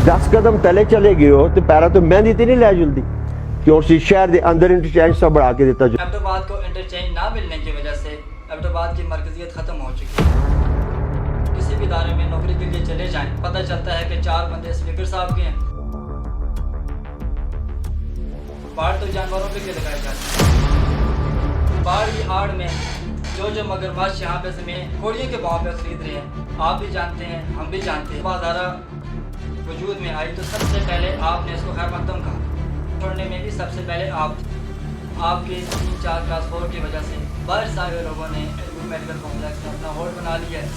10 ਕਦਮ ਤਲੇ ਚਲੇ ਗਏ ਹੋ ਤੇ ਪੈਰਾਂ ਤੋਂ ਮਹਿੰਦੀ ਤੇ ਨਹੀਂ ਲੈ ਜੁਲਦੀ क्यों शहर के अंदर इंटरचेंज सब बढ़ा के देता। एबटाबाद को इंटरचेंज ना मिलने की वजह से एबटाबाद की मरकजियत ख़त्म हो चुकी है। किसी भी इदारे में नौकरी के लिए चले जाएं, पता चलता है कि 4 बंदे स्पीकर साहब के हैं। बाढ़ तो जानवरों के लिए लगाई जाती है। बाढ़ की आड़ में जो मगरमच्छ यहाँ पे ज़मीन घोड़ियों के भाव पे खरीद रहे हैं, आप भी जानते हैं, हम भी जानते हैं। बाधारा वजूद में आई तो सबसे पहले आपने इसको खैर मकदम कहा, छोड़ने में भी सबसे पहले आपके 3-4 क्लास 4 की वजह से बाहर से आए हुए लोगों ने मेडिकल कॉम्प्लेक्स में अपना होल्ड बना लिया है।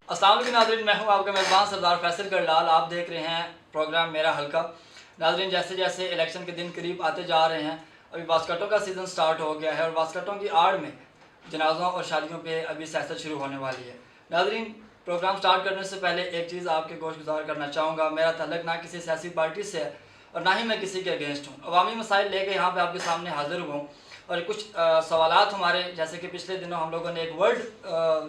अस्सलाम वालेकुम नाज़रीन, मैं हूं आपका मेज़बान सरदार फैसल करलाल। आप देख रहे हैं प्रोग्राम मेरा हल्का। नाज़रीन, जैसे जैसे इलेक्शन के दिन करीब आते जा रहे हैं, अभी बास्केटों का सीज़न स्टार्ट हो गया है और बास्केटों की आड़ में जनाज़ों और शादियों पर अभी सियासत शुरू होने वाली है। नाज़रीन, प्रोग्राम स्टार्ट करने से पहले एक चीज़ आपके गोश गुजार करना चाहूँगा। मेरा तल्लुक़ ना किसी सियासी पार्टी से है और ना ही मैं किसी के अगेंस्ट हूँ। अवामी मसाइल लेके यहाँ पे आपके सामने हाज़िर हुआ हूँ और कुछ सवालात हमारे, जैसे कि पिछले दिनों हम लोगों ने एक वर्ड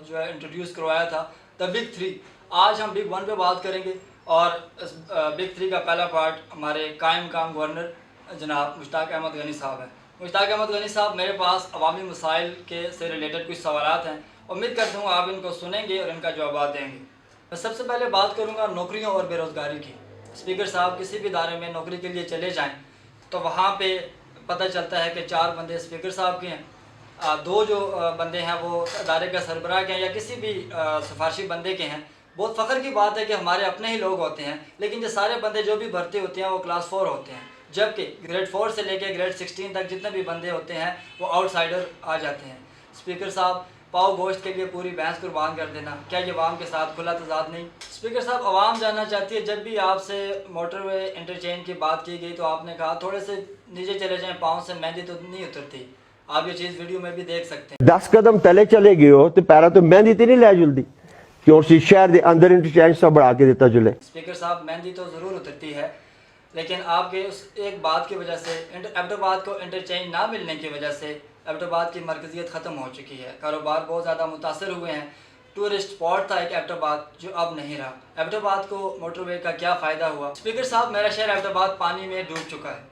जो है इंट्रोड्यूस करवाया था, द बिग 3। आज हम बिग 1 पे बात करेंगे और इस बिग 3 का पहला पार्ट हमारे कायम काम गवर्नर जनाब मुश्ताक अहमद गनी साहब हैं। मुश्ताक अहमद गनी साहब, मेरे पास अवामी मसाइल के से रिलेटेड कुछ सवालात हैं। उम्मीद करता हूँ आप इनको सुनेंगे और इनका जवाब देंगे। मैं सबसे पहले बात करूँगा नौकरियों और बेरोज़गारी की। स्पीकर साहब किसी भी इदारे में नौकरी के लिए चले जाएं तो वहाँ पे पता चलता है कि 4 बंदे स्पीकर साहब के हैं, 2 जो बंदे हैं वो इदारे का सरबराह के हैं या किसी भी सिफारशी बंदे के हैं। बहुत फ़ख्र की बात है कि हमारे अपने ही लोग होते हैं, लेकिन ये सारे बंदे जो भी भर्ती होते हैं वो क्लास 4 होते हैं, जबकि ग्रेड 4 से लेकर ग्रेड 16 तक जितने भी बंदे होते हैं वो आउटसाइडर आ जाते हैं। स्पीकर साहब, पाव गोश्त के लिए पूरी भैंस कुर्बान कर देना, क्या ये अवाम के साथ खुला तजाद नहीं? स्पीकर साहब, अवाम जानना चाहती है, जब भी आपसे मोटरवे इंटरचेंज की बात की गई तो आपने कहा थोड़े से नीचे चले जाएं, पाँव से मेहंदी तो नहीं उतरती। आप ये चीज़ वीडियो में भी देख सकते हैं। 10 कदम तले चले गए हो तो पैरा तो मेहंदी ते नहीं लै जुलदी क्यों शहर के अंदर इंटरचेंज सब बढ़ा के देता जुले। स्पीकर साहब, मेहंदी तो ज़रूर उतरती है, लेकिन आपके उस एक बात की वजह से एबटाबाद को इंटरचेंज ना मिलने की वजह से एबटाबाद की मरकजियत ख़त्म हो चुकी है। कारोबार बहुत ज़्यादा मुतासर हुए हैं। टूरिस्ट स्पॉट था एक एबटाबाद, जो अब नहीं रहा। एबटाबाद को मोटरवे का क्या फ़ायदा हुआ? स्पीकर साहब, मेरा शहर एबटाबाद पानी में डूब चुका है।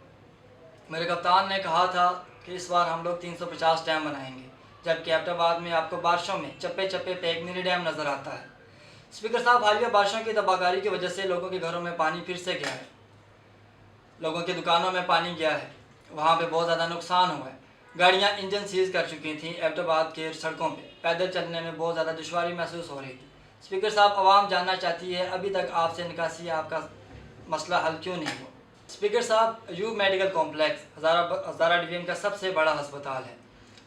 मेरे कप्तान ने कहा था कि इस बार हम लोग 350 डैम बनाएंगे, जबकि एबटाबाद में आपको बारिशों में चप्पे चप्पे पे एक मिनी डैम नज़र आता है। स्पीकर साहब, हालिया बारिशों की तबाहकारी की वजह से लोगों के घरों में पानी फिर से गया है, लोगों की दुकानों में पानी गया है, वहाँ पे बहुत ज़्यादा नुकसान हुआ है। गाड़ियाँ इंजन सीज कर चुकी थी एबटाबाद के सड़कों पे, पैदल चलने में बहुत ज़्यादा दुश्वारी महसूस हो रही थी। स्पीकर साहब, आवाम जानना चाहती है अभी तक आपसे निकासी आपका मसला हल क्यों नहीं हुआ? स्पीकर साहब, यूब मेडिकल कॉम्प्लेक्स हज़ारा डिवीज़न का सबसे बड़ा अस्पताल है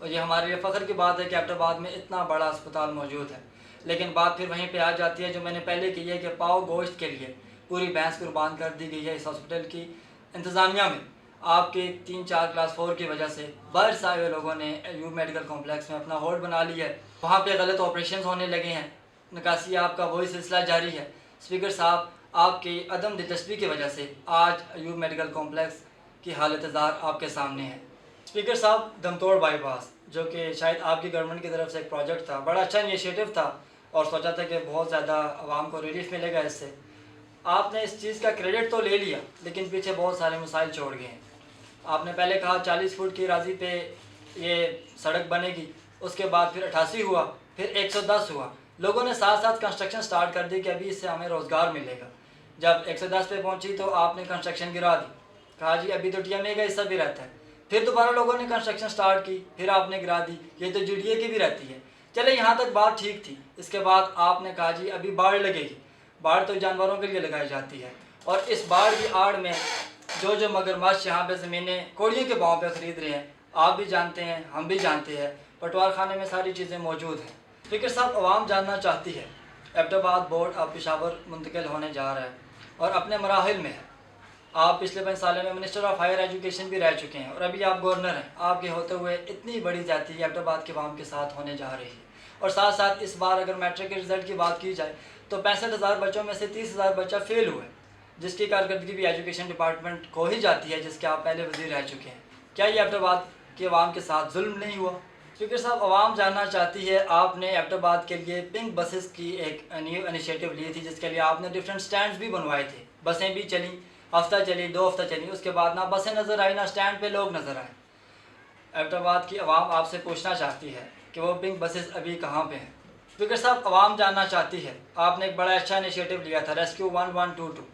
और ये हमारे लिए फ़ख्र की बात है कि एबटाबाद में इतना बड़ा अस्पताल मौजूद है, लेकिन बात फिर वहीं पर आ जाती है जो मैंने पहले की है कि पाव गोश्त के लिए पूरी भैंस कुर्बान कर दी गई है। इस हॉस्पिटल की इंतज़ामिया में आपके 3-4 क्लास 4 की वजह से बाहर से आए हुए लोगों ने यूब मेडिकल कॉम्प्लेक्स में अपना होल्ड बना लिया है। वहाँ पे गलत ऑपरेशन होने लगे हैं, निकासी आपका वही सिलसिला जारी है। स्पीकर साहब, आपकी अदम दिलचस्पी की वजह से आज यूब मेडिकल कॉम्प्लेक्स की हालत ज़ार आपके सामने है। स्पीकर साहब, दमतोड़ बाईपास, जो कि शायद आपकी गवर्नमेंट की तरफ से एक प्रोजेक्ट था, बड़ा अच्छा इनिशिएटिव था और सोचा था कि बहुत ज़्यादा आवाम को रिलीफ मिलेगा इससे। आपने इस चीज़ का क्रेडिट तो ले लिया, लेकिन पीछे बहुत सारे मसाइल छोड़ गए हैं। आपने पहले कहा 40 फुट की राजी पे ये सड़क बनेगी, उसके बाद फिर 88 हुआ, फिर 110 हुआ। लोगों ने साथ साथ कंस्ट्रक्शन स्टार्ट कर दी कि अभी इससे हमें रोज़गार मिलेगा। जब 110 पे पहुंची तो आपने कंस्ट्रक्शन गिरा दी, कहा जी अभी तो TMA का हिस्सा भी रहता है। फिर दोबारा लोगों ने कंस्ट्रक्शन स्टार्ट की, फिर आपने गिरा दी, ये तो GDA की भी रहती है। चले यहाँ तक बात ठीक थी। इसके बाद आपने कहा जी अभी बाढ़ लगेगी। बाढ़ तो जानवरों के लिए लगाई जाती है और इस बाढ़ की आड़ में जो मगरमच्छ यहाँ पे ज़मीनें कोड़ियों के भाव पे ख़रीद रहे हैं, आप भी जानते हैं, हम भी जानते हैं। पटवार खाने में सारी चीज़ें मौजूद हैं। स्पीकर साहब, आवाम जानना चाहती है, एबटाबाद बोर्ड अब पेशावर मुंतकिल होने जा रहा है और अपने मराहिल में है। आप पिछले 5 सालों में मिनिस्टर ऑफ हायर एजुकेशन भी रह चुके हैं और अभी आप गवर्नर हैं। आपके होते हुए इतनी बड़ी ज़्यादती एबटाबाद के आवाम के साथ होने जा रही है और साथ साथ इस बार अगर मैट्रिक के रिज़ल्ट की बात की जाए तो 65,000 बच्चों में से 30,000 बच्चा फेल हुए, जिसकी कारकर्दगी भी एजुकेशन डिपार्टमेंट को ही जाती है, जिसके आप पहले वज़ीर रह चुके हैं। क्या ये एबटाबाद के अवाम के साथ जुल्म नहीं हुआ? स्पीकर साहब, आवाम जानना चाहती है, आपने एबटाबाद के लिए पिंक बसेस की एक न्यू इनिशिएटिव ली थी, जिसके लिए आपने डिफरेंट स्टैंड्स भी बनवाए थे। बसें भी चली, हफ्ता चली, 2 हफ्ता चली, उसके बाद ना बसें नज़र आई, ना स्टैंड पे लोग नज़र आए। एबटाबाद की आवाम आपसे पूछना चाहती है कि वो पिंक बसेस अभी कहाँ पे हैं। स्पीकर साहब, आवाम जानना चाहती है, आपने एक बड़ा अच्छा इनिशिएटिव लिया था रेस्क्यू 1122,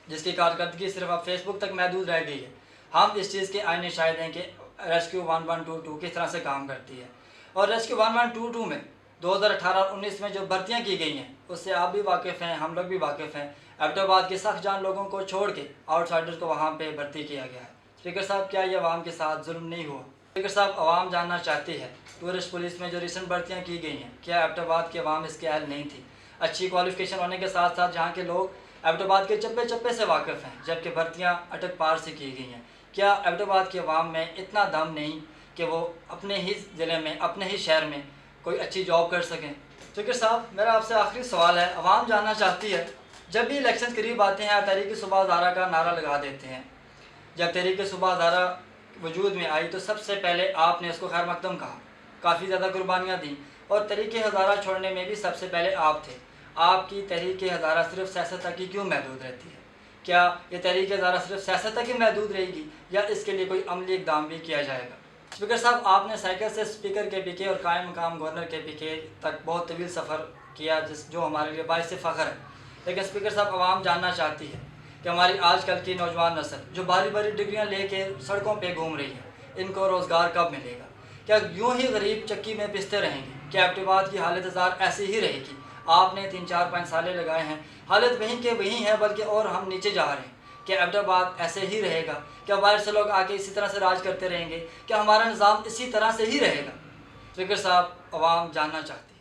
जिसकी कारकर्दगी सिर्फ अब फेसबुक तक महदूद रह गई है। हम इस चीज़ के आईने शायद हैं कि रेस्क्यू 1122 किस तरह से काम करती है। और रेस्क्यू 1122 में 2018 और 19 में जो भर्तियां की गई हैं उससे आप भी वाकिफ़ हैं, हम लोग भी वाकिफ़ हैं। एबटाबाद के सख्त जान लोगों को छोड़ के आउटसाइडर्स को वहाँ पे भर्ती किया गया है। स्पीकर साहब, क्या ये आवाम के साथ जुल्म नहीं हुआ? स्पीकर साहब, आवाम जानना चाहती है टूरिस्ट पुलिस में जो रिसेंट भर्तियाँ की गई हैं, क्या एबटाबाद की आवाम इसके अहल नहीं थी? अच्छी क्वालिफिकेशन होने के साथ साथ जहाँ के लोग एबटाबाद के चप्पे चप्पे से वाकिफ़ हैं, जबकि भर्तियाँ अटक पार से की गई हैं। क्या एबटाबाद की आवाम में इतना दम नहीं कि वो अपने ही ज़िले में, अपने ही शहर में कोई अच्छी जॉब कर सकें? स्पीकर साहब, मेरा आपसे आखिरी सवाल है, आवाम जानना चाहती है, जब भी इलेक्शन करीब आते हैं आप तहरीक सुबह हज़ारा का नारा लगा देते हैं। जब तहरीक सुबह हज़ारा वजूद में आई तो सबसे पहले आपने उसको खैर मकदम कहा, काफ़ी ज़्यादा कुर्बानियाँ दी, और तहरीक हज़ारा छोड़ने में भी सबसे पहले आप थे। आपकी तहरीक हज़ारा सिर्फ सियासत तक ही क्यों महदूद रहती है? क्या ये तहरीक हज़ारा सिर्फ सियासत तक ही महदूद रहेगी या इसके लिए कोई अमली इक़दाम भी किया जाएगा? स्पीकर साहब, आपने साइकिल से स्पीकर के पीके और कायम मकाम गवर्नर के पीके तक बहुत तवील सफ़र किया, जो हमारे लिए बाइस फ़ख्र है। लेकिन स्पीकर साहब, आवाम जानना चाहती है कि हमारी आजकल की नौजवान नस्ल जो बारी बारी डिग्रियाँ लेके सड़कों पे घूम रही है, इनको रोज़गार कब मिलेगा? क्या यूँ ही गरीब चक्की में पिसते रहेंगे? क्या एबटाबाद की हालत ज़ार ऐसी ही रहेगी? आपने 3-4-5 साल लगाए हैं, हालत वहीं के वहीं है, बल्कि और हम नीचे जा रहे हैं। क्या एबटाबाद ऐसे ही रहेगा? क्या बाहर से लोग आके इसी तरह से राज करते रहेंगे? क्या हमारा निज़ाम इसी तरह से ही रहेगा? स्पीकर साहब, आवाम जानना चाहती है।